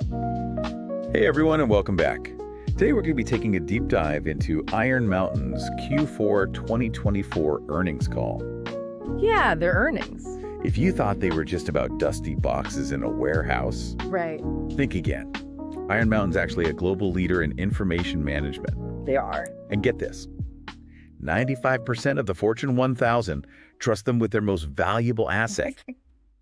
Hey everyone, and welcome back. Today we're going to be taking a deep dive into Iron Mountain's Q4 2024 earnings call. Yeah, their earnings. If you thought they were just about dusty boxes in a warehouse, Right. think again. Iron Mountain's actually a global leader in information management. They are. And get this, 95% of the Fortune 1000 trust them with their most valuable asset.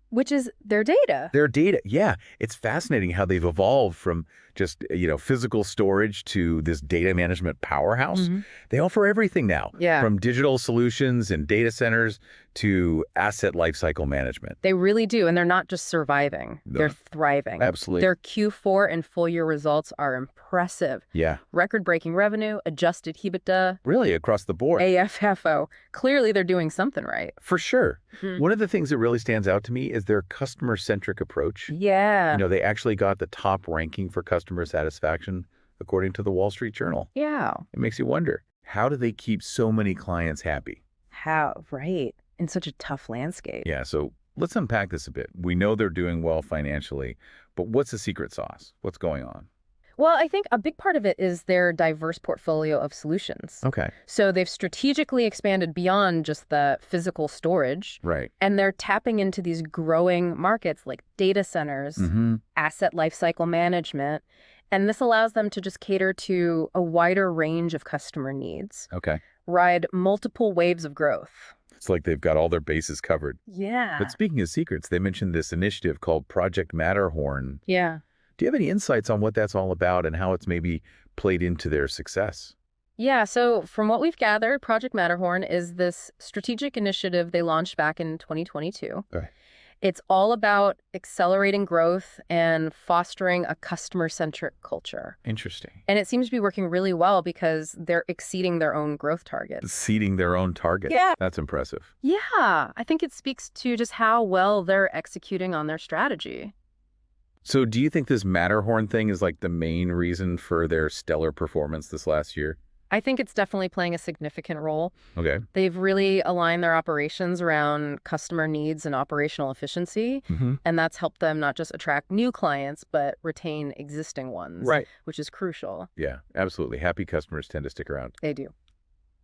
Which is their data. Their data, yeah. It's fascinating how they've evolved from just, physical storage to this data management powerhouse. Mhm. They offer everything now, Yeah. from digital solutions and data centers to asset lifecycle management. They really do. And they're not just surviving. No. They're thriving. Absolutely. Their Q4 and full year results are impressive. Yeah, Record-breaking revenue, adjusted EBITDA, really across the board. AFFO. Clearly they're doing something right. For sure. Mhm. One of the things that really stands out to me is their customer-centric approach. Yeah. They actually got the top ranking for customer satisfaction according to the Wall Street Journal. Yeah. It makes you wonder, how do they keep so many clients happy? How? Right. In such a tough landscape. Yeah, so let's unpack this a bit. We know they're doing well financially, but what's the secret sauce? What's going on? Well, I think a big part of it is their diverse portfolio of solutions. Okay, So they've strategically expanded beyond just the physical storage, right. and they're tapping into these growing markets like data centers, Mm-hmm. asset lifecycle management, and this allows them to just cater to a wider range of customer needs, Okay. ride multiple waves of growth. It's like they've got all their bases covered. Yeah. But speaking of secrets, they mentioned this initiative called Project Matterhorn. Yeah. Do you have any insights on what that's all about and how it's maybe played into their success? Yeah, so from what we've gathered, Project Matterhorn is this strategic initiative they launched back in 2022. Okay. It's all about accelerating growth and fostering a customer-centric culture. Interesting. And it seems to be working really well because they're exceeding their own growth targets. Seeding their own target. Yeah. That's impressive. Yeah, I think it speaks to just how well they're executing on their strategy. So do you think this Matterhorn thing is like the main reason for their stellar performance this last year? I think it's definitely playing a significant role. Okay. They've really aligned their operations around customer needs and operational efficiency, Mm-hmm. and that's helped them not just attract new clients, but retain existing ones, Right. which is crucial. Yeah, absolutely. Happy customers tend to stick around. They do.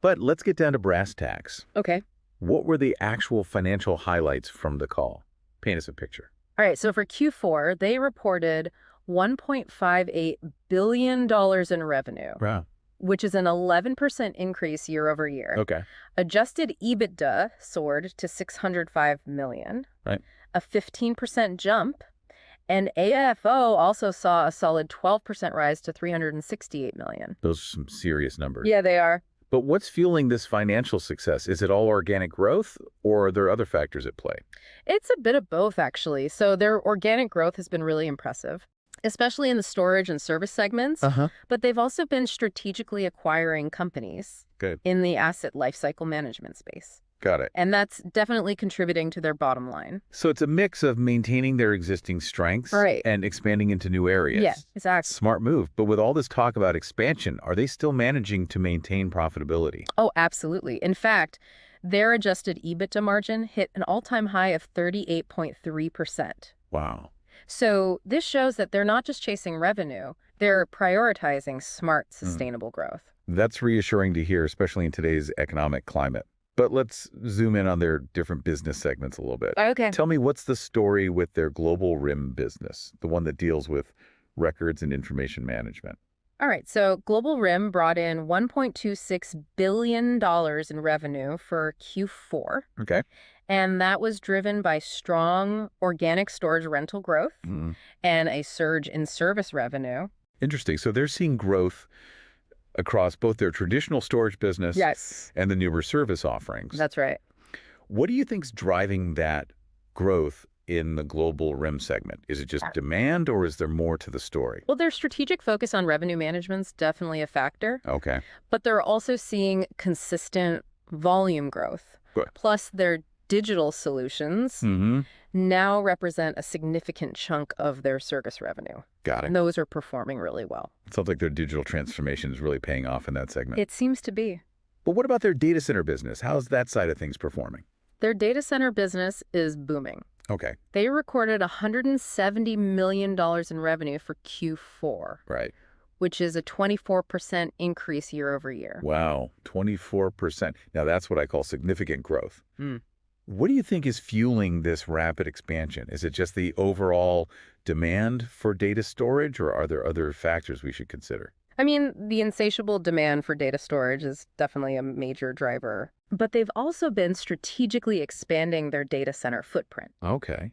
But let's get down to brass tacks. Okay. What were the actual financial highlights from the call? Paint us a picture. All right, so for Q4, they reported $1.58 billion in revenue, Wow. which is an 11% increase year over year. Okay. Adjusted EBITDA soared to $605 million, Right. a 15% jump, and AFFO also saw a solid 12% rise to $368 million. Those are some serious numbers. Yeah, they are. But what's fueling this financial success? Is it all organic growth or are there other factors at play? It's a bit of both, actually. So their organic growth has been really impressive, especially in the storage and service segments. Uh-huh. But they've also been strategically acquiring companies Good. in the asset lifecycle management space. Got it. And that's definitely contributing to their bottom line. So it's a mix of maintaining their existing strengths Right. and expanding into new areas. Yeah, exactly. Smart move. But with all this talk about expansion, are they still managing to maintain profitability? Oh, absolutely. In fact, their adjusted EBITDA margin hit an all-time high of 38.3%. Wow. So this shows that they're not just chasing revenue, they're prioritizing smart, sustainable growth. That's reassuring to hear, especially in today's economic climate. But let's zoom in on their different business segments a little bit. Okay. Tell me, what's the story with their global RIM business, the one that deals with records and information management? All right. So Global RIM brought in $1.26 billion in revenue for Q4. Okay. And that was driven by strong organic storage rental growth and a surge in service revenue. Interesting. So they're seeing growth across both their traditional storage business Yes, and the newer service offerings. that's right. What do you think's driving that growth in the global RIM segment? Is it just demand or is there more to the story? Well, their strategic focus on revenue management's definitely a factor, Okay. but they're also seeing consistent volume growth. Good. Plus, their digital solutions Mm-hmm. now represent a significant chunk of their service revenue. Got it. And those are performing really well. It sounds like their digital transformation is really paying off in that segment. It seems to be. But what about their data center business? How's that side of things performing? Their data center business is booming. Okay. They recorded $170 million in revenue for Q4, Right. which is a 24% increase year over year. Wow. 24%. Now, that's what I call significant growth. Hmm. What do you think is fueling this rapid expansion? Is it just the overall demand for data storage, or are there other factors we should consider? I mean, the insatiable demand for data storage is definitely a major driver, but they've also been strategically expanding their data center footprint. Okay.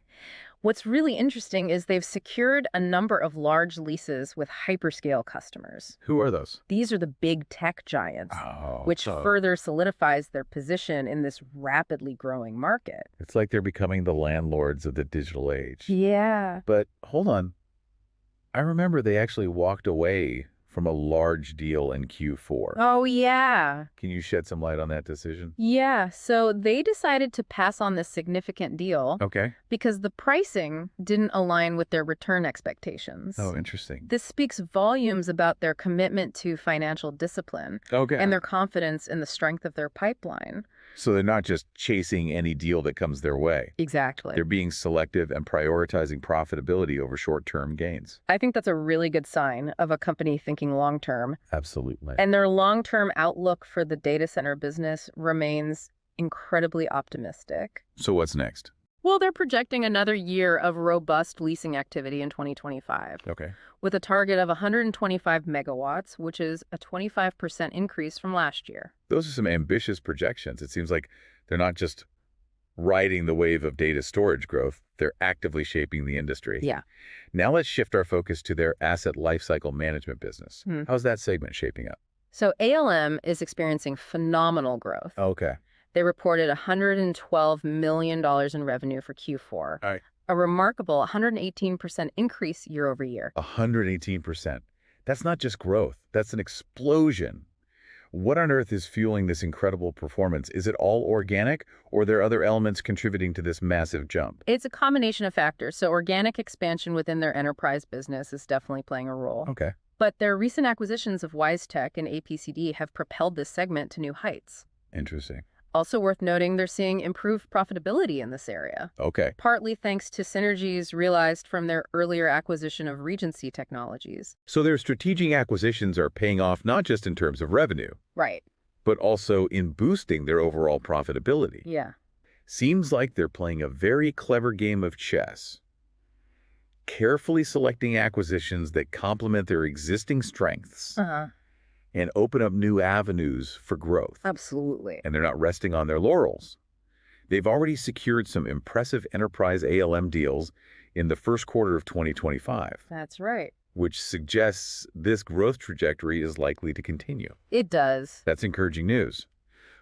What's really interesting is they've secured a number of large leases with hyperscale customers. Who are those? These are the big tech giants, Oh, which further solidifies their position in this rapidly growing market. it's like they're becoming the landlords of the digital age. Yeah. But hold on. I remember they actually walked away from a large deal in Q4. Oh, yeah. Can you shed some light on that decision? Yeah. So they decided to pass on this significant deal Okay. because the pricing didn't align with their return expectations. Oh, interesting. This speaks volumes about their commitment to financial discipline Okay. and their confidence in the strength of their pipeline. So they're not just chasing any deal that comes their way. Exactly. They're being selective and prioritizing profitability over short-term gains. I think that's a really good sign of a company thinking long-term. Absolutely. And their long-term outlook for the data center business remains incredibly optimistic. So what's next? Well, they're projecting another year of robust leasing activity in 2025, Okay. with a target of 125 megawatts, which is a 25% increase from last year. Those are some ambitious projections. It seems like they're not just riding the wave of data storage growth, they're actively shaping the industry. Yeah. Now let's shift our focus to their asset lifecycle management business. Hmm. How's that segment shaping up? So ALM is experiencing phenomenal growth. Okay. They reported $112 million in revenue for Q4, All right. a remarkable 118% increase year over year. 118%. That's not just growth, that's an explosion. What on earth is fueling this incredible performance? Is it all organic, or are there other elements contributing to this massive jump? It's a combination of factors. So organic expansion within their enterprise business is definitely playing a role. Okay. But their recent acquisitions of WiseTech and APCD have propelled this segment to new heights. Interesting. Also worth noting, they're seeing improved profitability in this area, Okay. partly thanks to synergies realized from their earlier acquisition of Regency Technologies. So their strategic acquisitions are paying off not just in terms of revenue, Right. but also in boosting their overall profitability. Yeah. Seems like they're playing a very clever game of chess, carefully selecting acquisitions that complement their existing strengths Uh-huh. and open up new avenues for growth. Absolutely. And they're not resting on their laurels. They've already secured some impressive enterprise ALM deals in the first quarter of 2025, That's right. which suggests this growth trajectory is likely to continue. It does. That's encouraging news.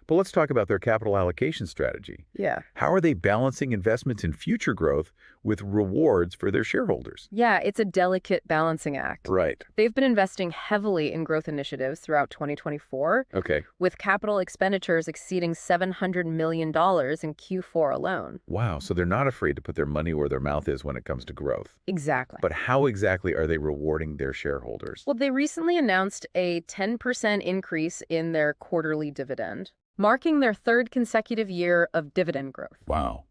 But let's talk about their capital allocation strategy. Yeah. How are they balancing investments in future growth with rewards for their shareholders? Yeah, it's a delicate balancing act. Right. They've been investing heavily in growth initiatives throughout 2024, Okay. with capital expenditures exceeding $700 million in Q4 alone. Wow. So they're not afraid to put their money where their mouth is when it comes to growth. Exactly. But how exactly are they rewarding their shareholders? Well, they recently announced a 10% increase in their quarterly dividend, marking their third consecutive year of dividend growth. Wow.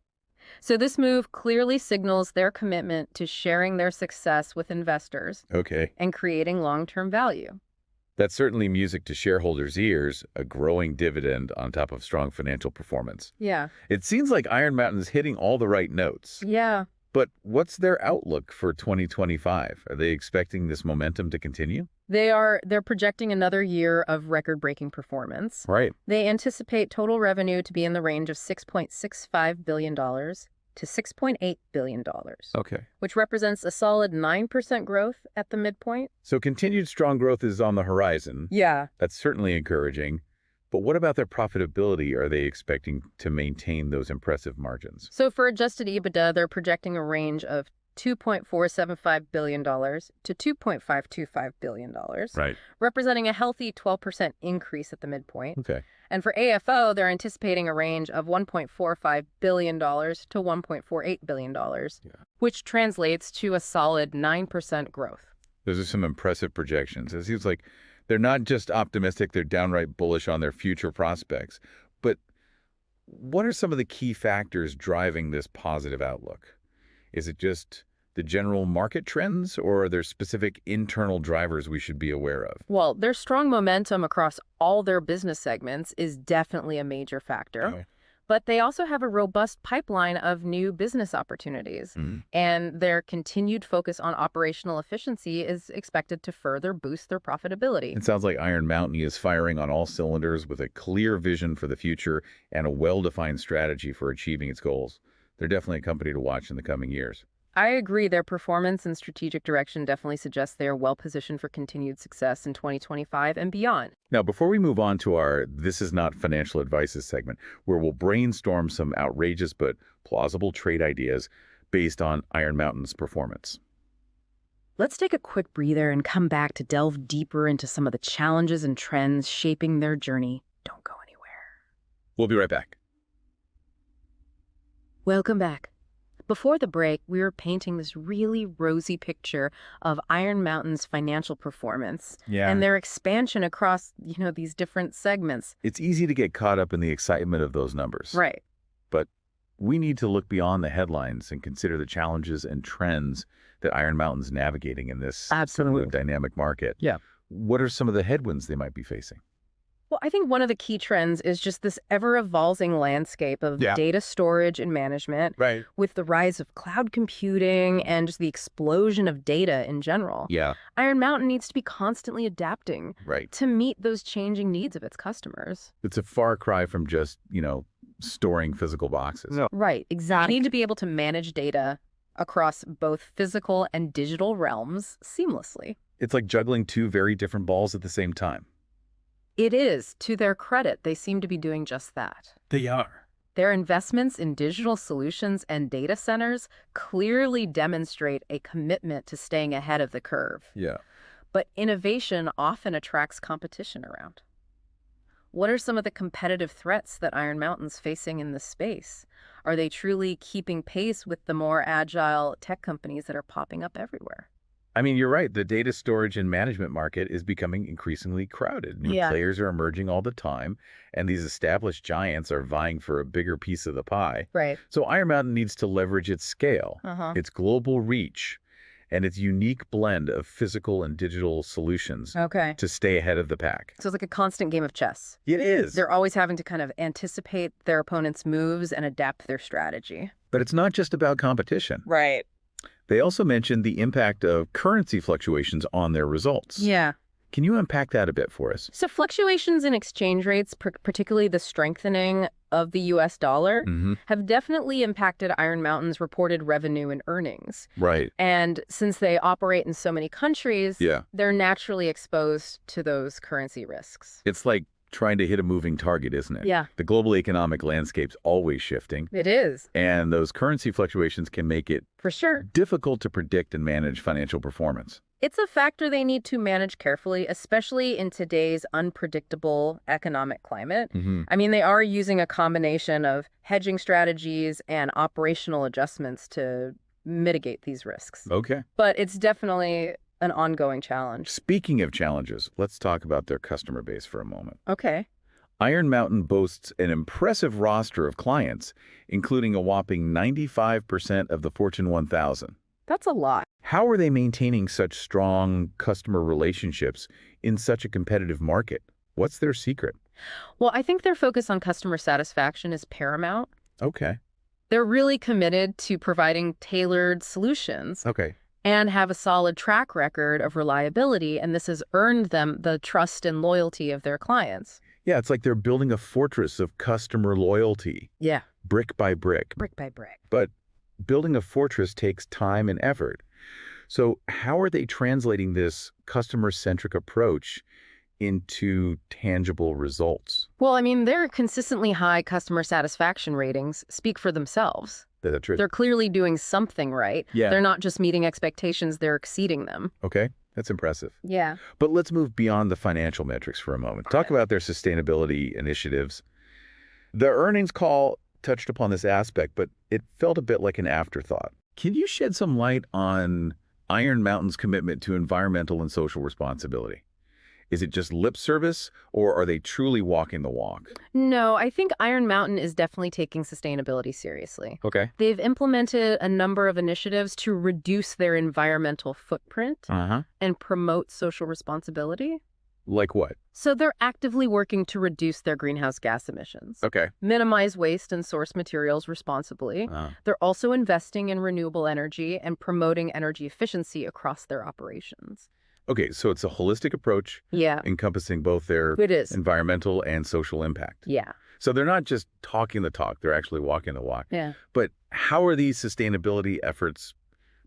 So this move clearly signals their commitment to sharing their success with investors Okay. and creating long-term value. That's certainly music to shareholders' ears, a growing dividend on top of strong financial performance. Yeah. It seems like Iron Mountain's hitting all the right notes. Yeah. But what's their outlook for 2025? Are they expecting this momentum to continue? They're projecting another year of record-breaking performance. Right. They anticipate total revenue to be in the range of $6.65 billion to $6.8 billion, Okay. which represents a solid 9% growth at the midpoint. So continued strong growth is on the horizon. Yeah. That's certainly encouraging. But what about their profitability? Are they expecting to maintain those impressive margins? So for adjusted EBITDA, they're projecting a range of $2.475 billion to $2.525 billion, Right. representing a healthy 12% increase at the midpoint. Okay. And for AFFO, they're anticipating a range of $1.45 billion to $1.48 billion, which translates to a solid 9% growth. Those are some impressive projections. It seems like they're not just optimistic, they're downright bullish on their future prospects. But what are some of the key factors driving this positive outlook? Is it just the general market trends, or are there specific internal drivers we should be aware of? Well, their strong momentum across all their business segments is definitely a major factor. Okay. But they also have a robust pipeline of new business opportunities, and their continued focus on operational efficiency is expected to further boost their profitability. It sounds like Iron Mountain is firing on all cylinders with a clear vision for the future and a well-defined strategy for achieving its goals. They're definitely a company to watch in the coming years. I agree. Their performance and strategic direction definitely suggests they are well positioned for continued success in 2025 and beyond. Now, before we move on to our This Is Not Financial Advices segment, where we'll brainstorm some outrageous but plausible trade ideas based on Iron Mountain's performance. Let's take a quick breather and come back to delve deeper into some of the challenges and trends shaping their journey. Don't go anywhere. We'll be right back. Welcome back. Before the break, we were painting this really rosy picture of Iron Mountain's financial performance and their expansion across, these different segments. It's easy to get caught up in the excitement of those numbers. Right. But we need to look beyond the headlines and consider the challenges and trends that Iron Mountain's navigating in this Absolutely dynamic market. Yeah. What are some of the headwinds they might be facing? Well, I think one of the key trends is just this ever-evolving landscape of data storage and management, Right. with the rise of cloud computing and just the explosion of data in general. Yeah. Iron Mountain needs to be constantly adapting Right. to meet those changing needs of its customers. It's a far cry from just, storing physical boxes. No. Right, exactly. You need to be able to manage data across both physical and digital realms seamlessly. It's like juggling two very different balls at the same time. It is. To their credit, they seem to be doing just that. They are. Their investments in digital solutions and data centers clearly demonstrate a commitment to staying ahead of the curve. Yeah. But innovation often attracts competition around. What are some of the competitive threats that Iron Mountain's facing in this space? Are they truly keeping pace with the more agile tech companies that are popping up everywhere? I mean, you're right. The data storage and management market is becoming increasingly crowded. New players are emerging all the time, and these established giants are vying for a bigger piece of the pie. Right. So Iron Mountain needs to leverage its scale, its global reach, and its unique blend of physical and digital solutions to stay ahead of the pack. So it's like a constant game of chess. It is. They're always having to kind of anticipate their opponent's moves and adapt their strategy. But it's not just about competition. Right. They also mentioned the impact of currency fluctuations on their results. Yeah. Can you unpack that a bit for us? So fluctuations in exchange rates, particularly the strengthening of the U.S. dollar, have definitely impacted Iron Mountain's reported revenue and earnings. Right. And since they operate in so many countries, they're naturally exposed to those currency risks. It's like trying to hit a moving target, isn't it? Yeah. The global economic landscape's always shifting. It is. And those currency fluctuations can make it for sure difficult to predict and manage financial performance. It's a factor they need to manage carefully, especially in today's unpredictable economic climate. I mean, they are using a combination of hedging strategies and operational adjustments to mitigate these risks. Okay. But it's definitely an ongoing challenge. Speaking of challenges, let's talk about their customer base for a moment. Okay. Iron Mountain boasts an impressive roster of clients, including a whopping 95% of the Fortune 1000. That's a lot. How are they maintaining such strong customer relationships in such a competitive market? What's their secret? Well, I think their focus on customer satisfaction is paramount. Okay. They're really committed to providing tailored solutions. Okay. And have a solid track record of reliability, and this has earned them the trust and loyalty of their clients. Yeah, it's like they're building a fortress of customer loyalty. Yeah. Brick by brick. Brick by brick. But building a fortress takes time and effort. So how are they translating this customer-centric approach into tangible results? Well, I mean, their consistently high customer satisfaction ratings speak for themselves. That's true. They're clearly doing something right. Yeah. They're not just meeting expectations, they're exceeding them. Okay, that's impressive. Yeah. But let's move beyond the financial metrics for a moment. Talk about their sustainability initiatives. The earnings call touched upon this aspect, but it felt a bit like an afterthought. Can you shed some light on Iron Mountain's commitment to environmental and social responsibility? Is it just lip service, or are they truly walking the walk? No, I think Iron Mountain is definitely taking sustainability seriously. Okay. They've implemented a number of initiatives to reduce their environmental footprint Uh-huh. and promote social responsibility. Like what? So they're actively working to reduce their greenhouse gas emissions, Okay. minimize waste and source materials responsibly. Uh, They're also investing in renewable energy and promoting energy efficiency across their operations. okay, so it's a holistic approach Yeah, encompassing both their it is. environmental and social impact. Yeah. So they're not just talking the talk, they're actually walking the walk. Yeah. But how are these sustainability efforts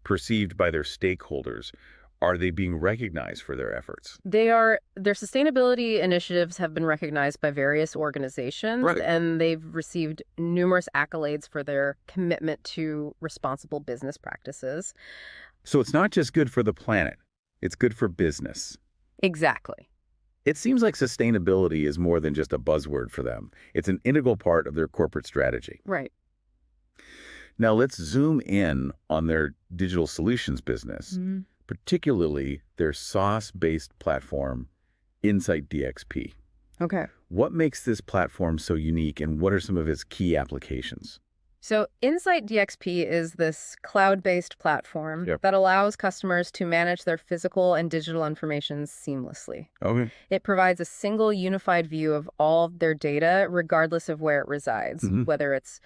perceived by their stakeholders? Are they being recognized for their efforts? Their sustainability initiatives have been recognized by various organizations, Right. and they've received numerous accolades for their commitment to responsible business practices. So it's not just good for the planet, it's good for business. Exactly. It seems like sustainability is more than just a buzzword for them. It's an integral part of their corporate strategy. Right. Now let's zoom in on their digital solutions business, particularly their SaaS-based platform, Insight DXP. Okay. What makes this platform so unique, and what are some of its key applications? So Insight DXP is this cloud-based platform Yep. that allows customers to manage their physical and digital information seamlessly. Okay. It provides a single unified view of all of their data, regardless of where it resides, Mhm. whether it's,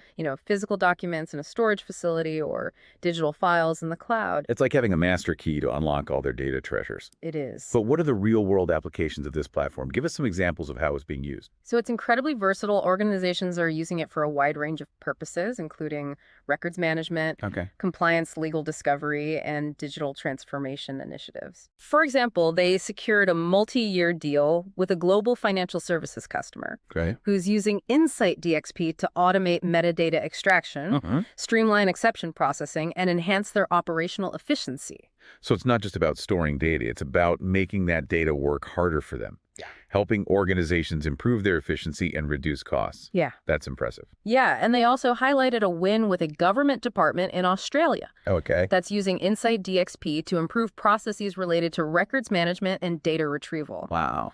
physical documents in a storage facility or digital files in the cloud. It's like having a master key to unlock all their data treasures. It is. But what are the real-world applications of this platform? Give us some examples of how it's being used. So it's incredibly versatile. Organizations are using it for a wide range of purposes, including records management, Okay. compliance, legal discovery, and digital transformation initiatives. For example, they secured a multi-year deal with a global financial services customer Okay. who's using Insight DXP to automate metadata extraction, Uh-huh. streamline exception processing, and enhance their operational efficiency. So it's not just about storing data, it's about making that data work harder for them. Yeah. Helping organizations improve their efficiency and reduce costs. Yeah. That's impressive. Yeah, and they also highlighted a win with a government department in Australia Okay. that's using Insight DXP to improve processes related to records management and data retrieval. Wow.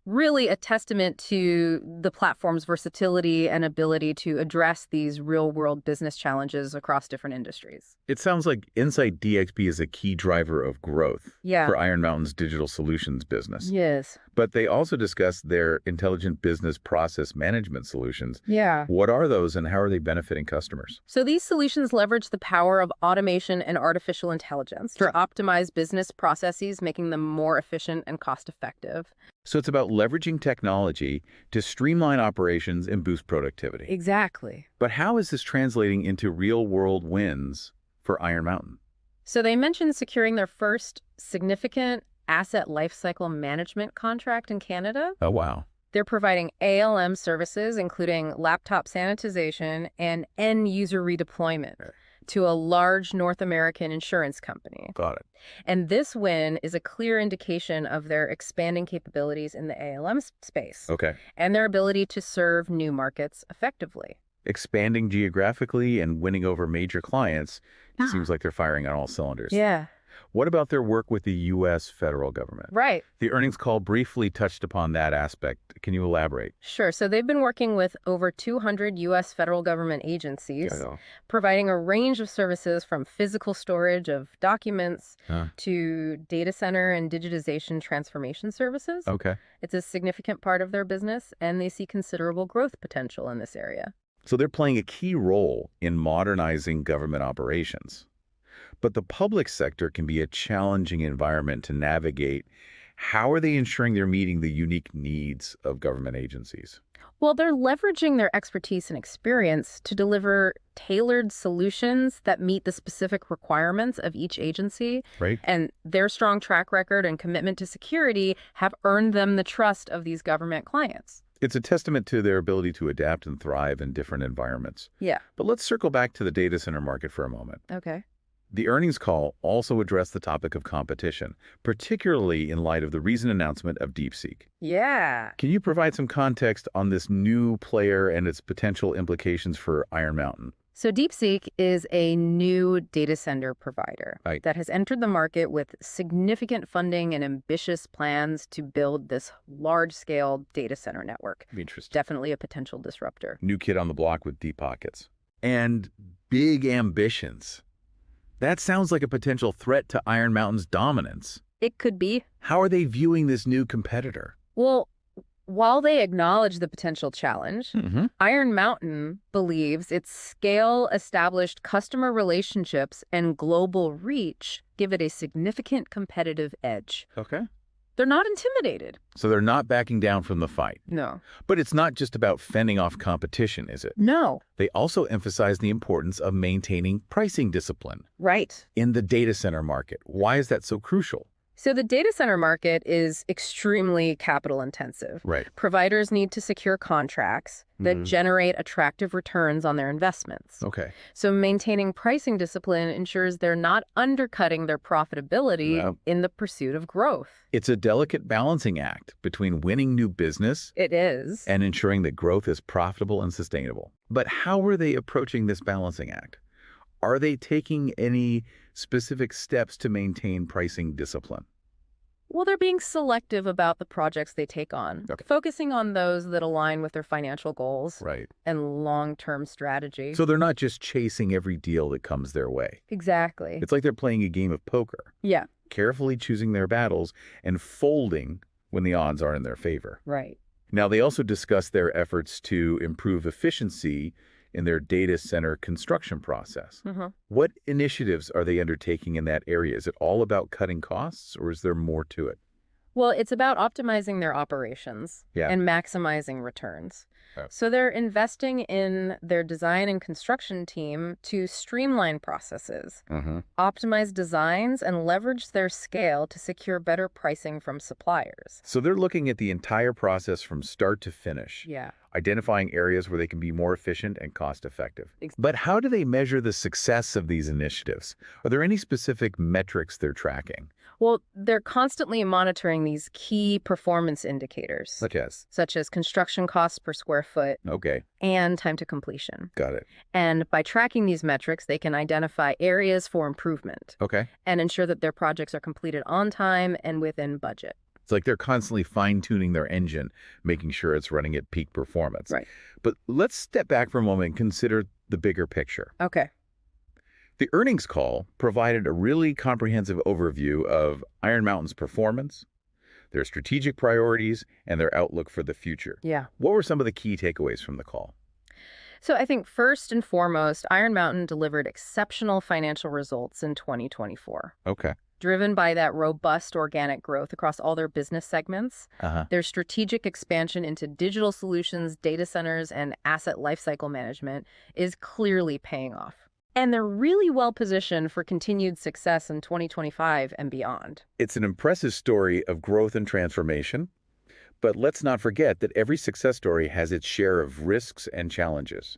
Really a testament to the platform's versatility and ability to address these real-world business challenges across different industries. It sounds like Insight DXP is a key driver of growth Yeah. for Iron Mountain's digital solutions business. Yes. But they also discussed their intelligent business process management solutions. Yeah. What are those, and how are they benefiting customers? So these solutions leverage the power of automation and artificial intelligence to optimize business processes, making them more efficient and cost-effective. So it's about leveraging technology to streamline operations and boost productivity. Exactly. But how is this translating into real-world wins for Iron Mountain? So they mentioned securing their first significant asset lifecycle management contract in Canada. Oh, wow. They're providing ALM services, including laptop sanitization and end-user redeployment to a large North American insurance company. Got it. And this win is a clear indication of their expanding capabilities in the ALM space Okay. and their ability to serve new markets effectively. Expanding geographically and winning over major clients seems like they're firing on all cylinders. Yeah, What about their work with the U.S. federal government? right. The earnings call briefly touched upon that aspect. Can you elaborate? Sure. So they've been working with over 200 U.S. federal government agencies, providing a range of services from physical storage of documents to data center and digitization transformation services. Okay. It's a significant part of their business, and they see considerable growth potential in this area. So they're playing a key role in modernizing government operations. But the public sector can be a challenging environment to navigate. How are they ensuring they're meeting the unique needs of government agencies? Well, they're leveraging their expertise and experience to deliver tailored solutions that meet the specific requirements of each agency. Right? And their strong track record and commitment to security have earned them the trust of these government clients. It's a testament to their ability to adapt and thrive in different environments. Yeah. But let's circle back to the data center market for a moment. Okay. The earnings call also addressed the topic of competition, particularly in light of the recent announcement of DeepSeek. Yeah. Can you provide some context on this new player and its potential implications for Iron Mountain? So DeepSeek is a new data center provider Right. that has entered the market with significant funding and ambitious plans to build this large-scale data center network. Interesting. Definitely a potential disruptor. New kid on the block with deep pockets. And big ambitions. That sounds like a potential threat to Iron Mountain's dominance. It could be. How are they viewing this new competitor? Well, while they acknowledge the potential challenge, Iron Mountain believes its scale, established customer relationships, and global reach give it a significant competitive edge. Okay. They're not intimidated. So they're not backing down from the fight. No. But it's not just about fending off competition, is it? No. They also emphasize the importance of maintaining pricing discipline Right. in the data center market. Why is that so crucial? So the data center market is extremely capital intensive. Right. Providers need to secure contracts that generate attractive returns on their investments. Okay. So maintaining pricing discipline ensures they're not undercutting their profitability in the pursuit of growth. It's a delicate balancing act between winning new business It is. and ensuring that growth is profitable and sustainable. But how are they approaching this balancing act? Are they taking any specific steps to maintain pricing discipline? Well, they're being selective about the projects they take on, focusing on those that align with their financial goals Right. and long-term strategy. So they're not just chasing every deal that comes their way. Exactly. It's like they're playing a game of poker, Yeah, carefully choosing their battles and folding when the odds are in their favor. right. Now, they also discuss their efforts to improve efficiency in their data center construction process. What initiatives are they undertaking in that area? Is it all about cutting costs, or is there more to it? Well, it's about optimizing their operations Yeah. and maximizing returns. Oh. So they're investing in their design and construction team to streamline processes, optimize designs, and leverage their scale to secure better pricing from suppliers. So they're looking at the entire process from start to finish, Yeah. identifying areas where they can be more efficient and cost-effective. Ex- But how do they measure the success of these initiatives? Are there any specific metrics they're tracking? Well, they're constantly monitoring these key performance indicators, such as construction costs per square foot Okay, and time to completion. got it. And by tracking these metrics, they can identify areas for improvement Okay. and ensure that their projects are completed on time and within budget. It's like they're constantly fine-tuning their engine, making sure it's running at peak performance. Right. But let's step back for a moment and consider the bigger picture. Okay. The earnings call provided a really comprehensive overview of Iron Mountain's performance, their strategic priorities, and their outlook for the future. Yeah. What were some of the key takeaways from the call? So I think first and foremost, Iron Mountain delivered exceptional financial results in 2024. Okay. Driven by that robust organic growth across all their business segments, their strategic expansion into digital solutions, data centers, and asset lifecycle management is clearly paying off. And they're really well positioned for continued success in 2025 and beyond. It's an impressive story of growth and transformation, but let's not forget that every success story has its share of risks and challenges.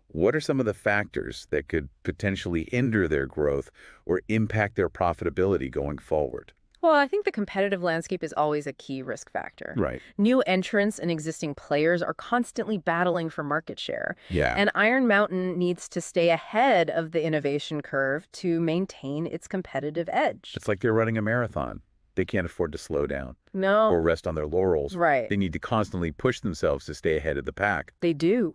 What are some of the factors that could potentially hinder their growth or impact their profitability going forward? Well, I think the competitive landscape is always a key risk factor. Right. New entrants and existing players are constantly battling for market share. Yeah. And Iron Mountain needs to stay ahead of the innovation curve to maintain its competitive edge. It's like they're running a marathon. They can't afford to slow down No. or rest on their laurels. Right. They need to constantly push themselves to stay ahead of the pack. They do.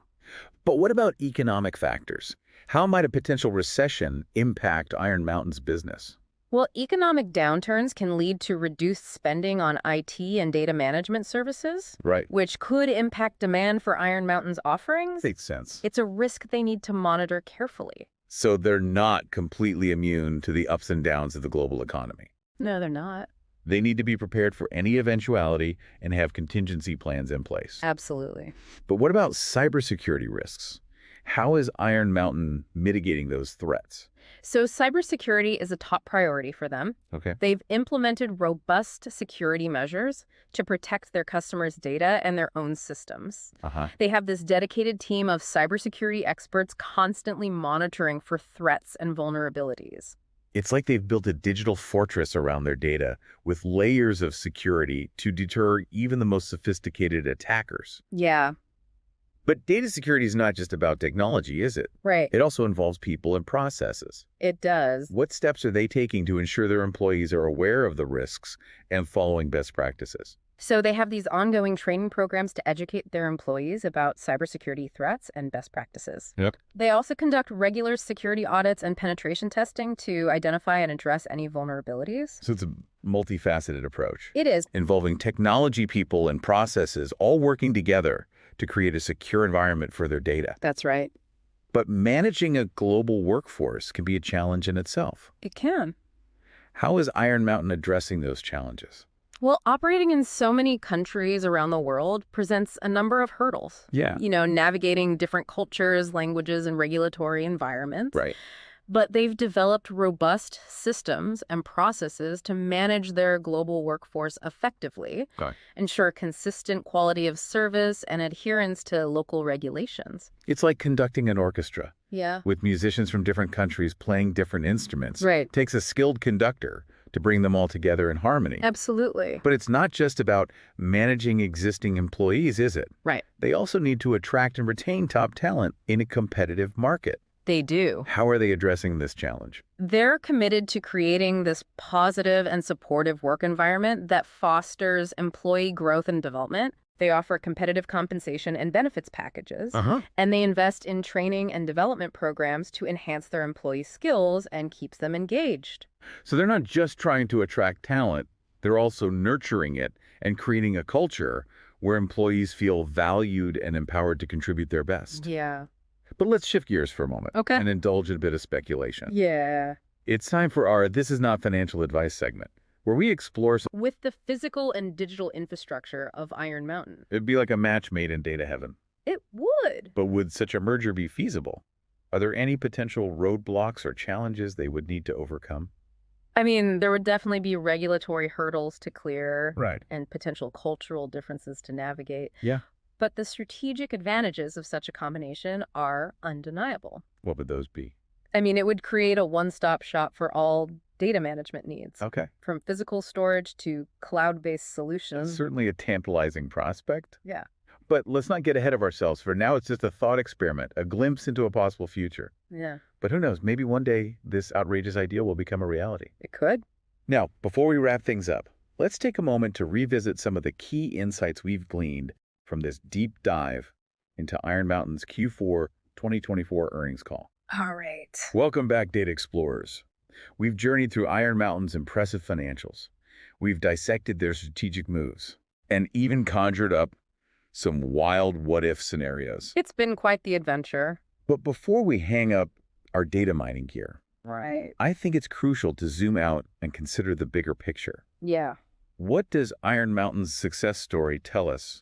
But what about economic factors? How might a potential recession impact Iron Mountain's business? Well, economic downturns can lead to reduced spending on IT and data management services, Right. which could impact demand for Iron Mountain's offerings. Makes sense. It's a risk they need to monitor carefully. So they're not completely immune to the ups and downs of the global economy. No, they're not. They need to be prepared for any eventuality and have contingency plans in place. Absolutely. But what about cybersecurity risks? How is Iron Mountain mitigating those threats? So cybersecurity is a top priority for them. Okay. They've implemented robust security measures to protect their customers' data and their own systems. They have this dedicated team of cybersecurity experts constantly monitoring for threats and vulnerabilities. It's like they've built a digital fortress around their data with layers of security to deter even the most sophisticated attackers. Yeah. But data security is not just about technology, is it? Right. It also involves people and processes. It does. What steps are they taking to ensure their employees are aware of the risks and following best practices? So they have these ongoing training programs to educate their employees about cybersecurity threats and best practices. Yep. They also conduct regular security audits and penetration testing to identify and address any vulnerabilities. So it's a multifaceted approach, It is. involving technology people and processes all working together to create a secure environment for their data. That's right. But managing a global workforce can be a challenge in itself. It can. How is Iron Mountain addressing those challenges? Well, operating in so many countries around the world presents a number of hurdles. Yeah. Navigating different cultures, languages, and regulatory environments. Right. But they've developed robust systems and processes to manage their global workforce effectively, Okay. ensure consistent quality of service and adherence to local regulations. It's like conducting an orchestra Yeah. with musicians from different countries playing different instruments. Right. It takes a skilled conductor to bring them all together in harmony. Absolutely. But it's not just about managing existing employees, is it? Right. They also need to attract and retain top talent in a competitive market. They do. How are they addressing this challenge? They're committed to creating this positive and supportive work environment that fosters employee growth and development. They offer competitive compensation and benefits packages, and they invest in training and development programs to enhance their employee skills and keeps them engaged. So they're not just trying to attract talent, they're also nurturing it and creating a culture where employees feel valued and empowered to contribute their best. Yeah. But let's shift gears for a moment Okay. and indulge in a bit of speculation. Yeah. It's time for our This Is Not Financial Advice segment, where we explore With the physical and digital infrastructure of Iron Mountain. it'd be like a match made in data heaven. It would. But would such a merger be feasible? Are there any potential roadblocks or challenges they would need to overcome? I mean, there would definitely be regulatory hurdles to clear Right. and potential cultural differences to navigate. Yeah. But the strategic advantages of such a combination are undeniable. What would those be? I mean, it would create a one-stop shop for all data management needs, Okay. from physical storage to cloud-based That's solutions. certainly a tantalizing prospect. Yeah. But let's not get ahead of ourselves. For now, it's just a thought experiment, a glimpse into a possible future. Yeah, But who knows, maybe one day this outrageous idea will become a reality. it could. Now, before we wrap things up, let's take a moment to revisit some of the key insights we've gleaned from this deep dive into Iron Mountain's Q4 2024 earnings call. All right. Welcome back, Data Explorers. We've journeyed through Iron Mountain's impressive financials. We've dissected their strategic moves and even conjured up some wild what-if scenarios. It's been quite the adventure. But before we hang up our data mining gear, Right. I think it's crucial to zoom out and consider the bigger picture. Yeah. What does Iron Mountain's success story tell us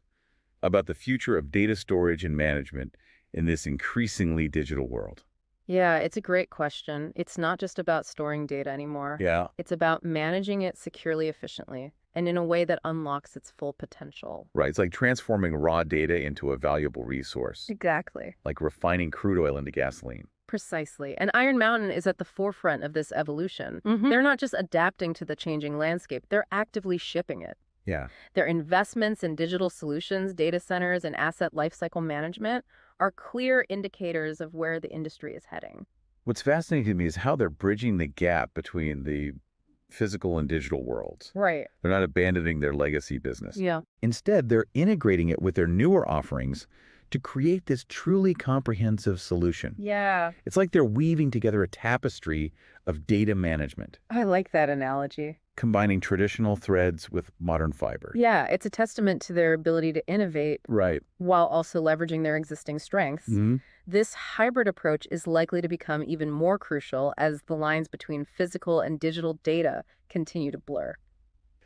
about the future of data storage and management in this increasingly digital world? Yeah, it's a great question. It's not just about storing data anymore. Yeah. It's about managing it securely, efficiently, and in a way that unlocks its full potential. Right. It's like transforming raw data into a valuable resource, Exactly. like refining crude oil into gasoline. Precisely. And Iron Mountain is at the forefront of this evolution. They're not just adapting to the changing landscape, they're actively shipping it. Yeah. Their investments in digital solutions, data centers, and asset lifecycle management are clear indicators of where the industry is heading. What's fascinating to me is how they're bridging the gap between the physical and digital worlds. Right. They're not abandoning their legacy business. Yeah. Instead, they're integrating it with their newer offerings to create this truly comprehensive solution. Yeah. It's like they're weaving together a tapestry of data management, I like that analogy. combining traditional threads with modern fiber. Yeah, it's a testament to their ability to innovate Right. while also leveraging their existing strengths. This hybrid approach is likely to become even more crucial as the lines between physical and digital data continue to blur.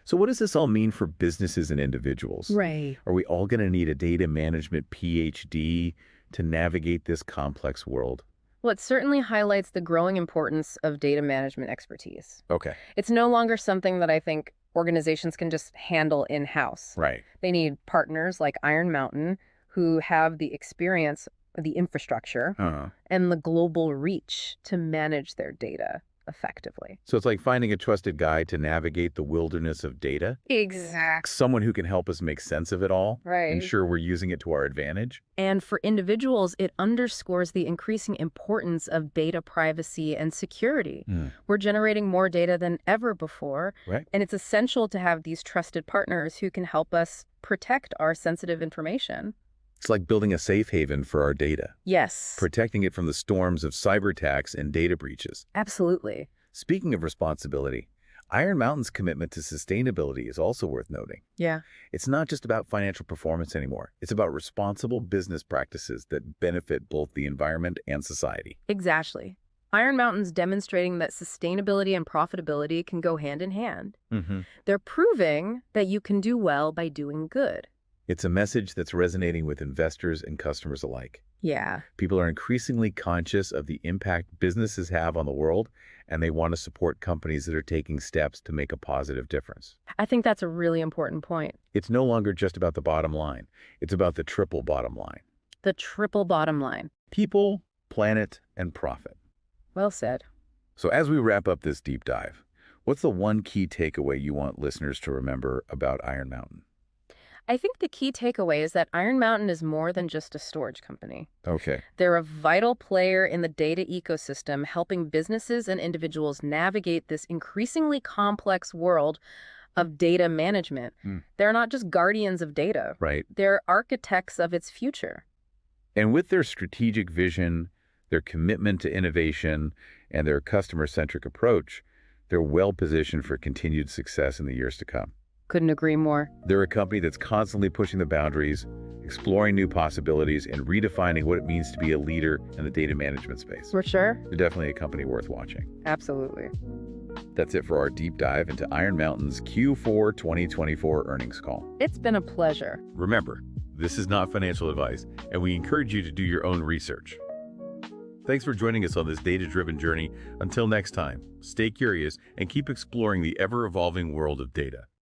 So what does this all mean for businesses and individuals? Right. Are we all going to need a data management PhD to navigate this complex world? Well, it certainly highlights the growing importance of data management expertise. Okay. It's no longer something that I think organizations can just handle in-house. Right. They need partners like Iron Mountain who have the experience, the infrastructure, and the global reach to manage their data. effectively. So it's like finding a trusted guide to navigate the wilderness of data. Exactly. Someone who can help us make sense of it all, Right. ensure we're using it to our advantage. And for individuals, it underscores the increasing importance of data privacy and security. We're generating more data than ever before, Right. and it's essential to have these trusted partners who can help us protect our sensitive information. It's like building a safe haven for our data, Yes, protecting it from the storms of cyber attacks and data breaches. absolutely. Speaking of responsibility, Iron Mountain's commitment to sustainability is also worth noting. Yeah. It's not just about financial performance anymore. It's about responsible business practices that benefit both the environment and society. Exactly. Iron Mountain's demonstrating that sustainability and profitability can go hand in hand. They're proving that you can do well by doing good. It's a message that's resonating with investors and customers alike. Yeah. People are increasingly conscious of the impact businesses have on the world, and they want to support companies that are taking steps to make a positive difference. I think that's a really important point. It's no longer just about the bottom line. It's about the triple bottom line. The triple bottom line. People, planet, and profit. Well said. So as we wrap up this deep dive, what's the one key takeaway you want listeners to remember about Iron Mountain? I think the key takeaway is that Iron Mountain is more than just a storage company. Okay. They're a vital player in the data ecosystem, helping businesses and individuals navigate this increasingly complex world of data management. They're not just guardians of data. Right. They're architects of its future. And with their strategic vision, their commitment to innovation, and their customer-centric approach, they're well-positioned for continued success in the years to come. Couldn't agree more. They're a company that's constantly pushing the boundaries, exploring new possibilities, and redefining what it means to be a leader in the data management space. For sure? They're definitely a company worth watching. Absolutely. That's it for our deep dive into Iron Mountain's Q4 2024 earnings call. It's been a pleasure. Remember, this is not financial advice, and we encourage you to do your own research. Thanks for joining us on this data-driven journey. Until next time, stay curious and keep exploring the ever-evolving world of data.